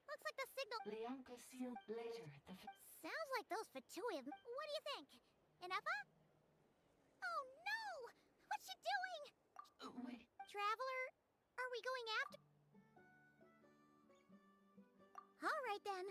looks like the signal... Lianka sealed later. Sounds like those Fatui have... What do you think? Anefa? Oh no! What's she doing? Wait. Traveler, are we going after... All right then.